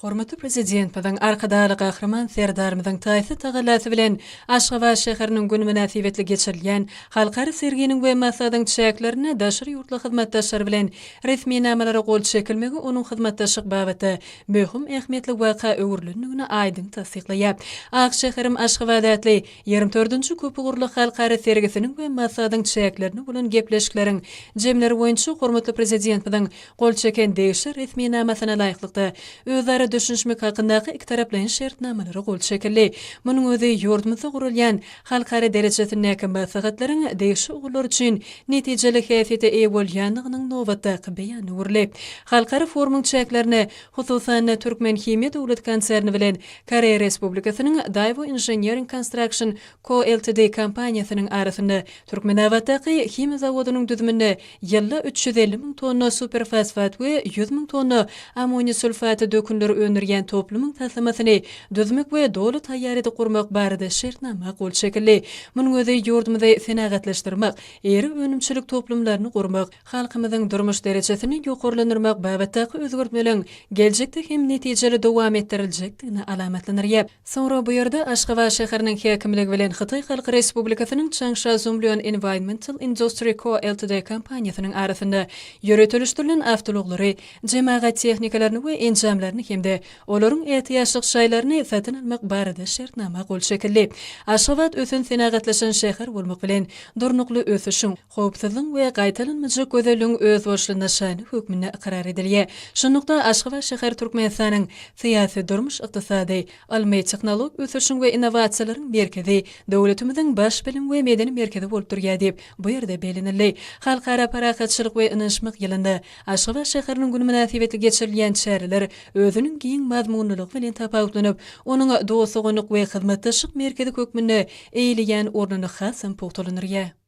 Hormatly prezident bilen arkadaly gahraman serdarymyň taýsy tagalasy bilen Aşgabat şäheriniň gün münasibetli geçirilýän halkary serginiň we masadyň çäklerini daşary ýurtly hyzmatdaşlar bilen resmi namalary gol çekilmegi onuň hyzmatdaşlyk babaty möhüm ähmiýetli waka öwürlündigini aýdyn tasdiqlaýar. Ak şäherim Aşgabatly 24-nji köpügürli halkary sergisiniň we masadyň çäklerini bilen gepleşikleriň jemleri boýunça hormatly prezident bilen gol çeken degişi resmi namasyna laýyklykda özleri düşünmek hakkındaki iki taraflayan şertnamalary gol çekildi. Munyň özi ýurdumyzda gurulýan halkary derejesindäki maslahatlaryň degişi ugullar üçin netijeli häsiýete eýe bolýandygynyň nowbatdaky beýany urilip, halkary forumyň çäklerini hususan Türkmen Himya Dowlat konserni bilen Koreýa Respublikasynyň Daewoo Engineering Construction Co. Ltd. kompaniýasynyň arasynda Türkmenabatdaky himya zawodynyň düzüminde ýylda 350 000 tonna superfosfat we 100 000 tonna amonium sulfaty dökünleri önürgen toplumyň taslamasyny düzmek we dowly taýýaredy gurmak barada şertnama gol çekildi. Munyň özi ýurdumyzda senagatlaşdyrmak, eri önümçilik toplumlaryny gurmak, halkymyzyň durmuş derejesini ýokarlandyrmak babatdaky özgörtmeleň geljekde hem netijeli dowam ettiriljekdigini alamatlanýar. Sonra bu ýerde Aşgabat şäheriniň häkimligi bilen Hytaý Halky Respublikasynyň Changsha Zumlion Environmental Industry Co. Ltd. kompaniýasynyň arasynda ýöretilişdirilen awtologlary, jemagat tehnikalaryny we enjamlaryny hemde olaryň ehtiýaçlyk şaýlaryny satyn almak barada şertnama gol çekildi. Aşgabat ösün senagatlaşan şäher bolmak bilen durnukly ösüşiň, howpsuzlyk we gaýtalanmajak gözelligiň öz boşlunaşany hökmüne ikarar edilýär. Şonukda Aşgabat şäher Türkmenistanyň syýasy, durmuş, ykdysady, almy tehnolog ösüşiň we innovasiýalaryň merkezi, dowlatymyzyň baş bilim we medeni merkezi bolup durýar diýip bu ýerde belenildi. Halkara parakatçylyk we ynanşmak ýylynda Aşgabat şäheriniň gün münasibetli geçirilýän çäreler özüniň giň mazmunlylygy bilen tapawutlanyp, onuň dostlygynyk we hyzmatdaşlyk merkezi hökmüne eýilýän ornuny hasam pogtalanyrýar.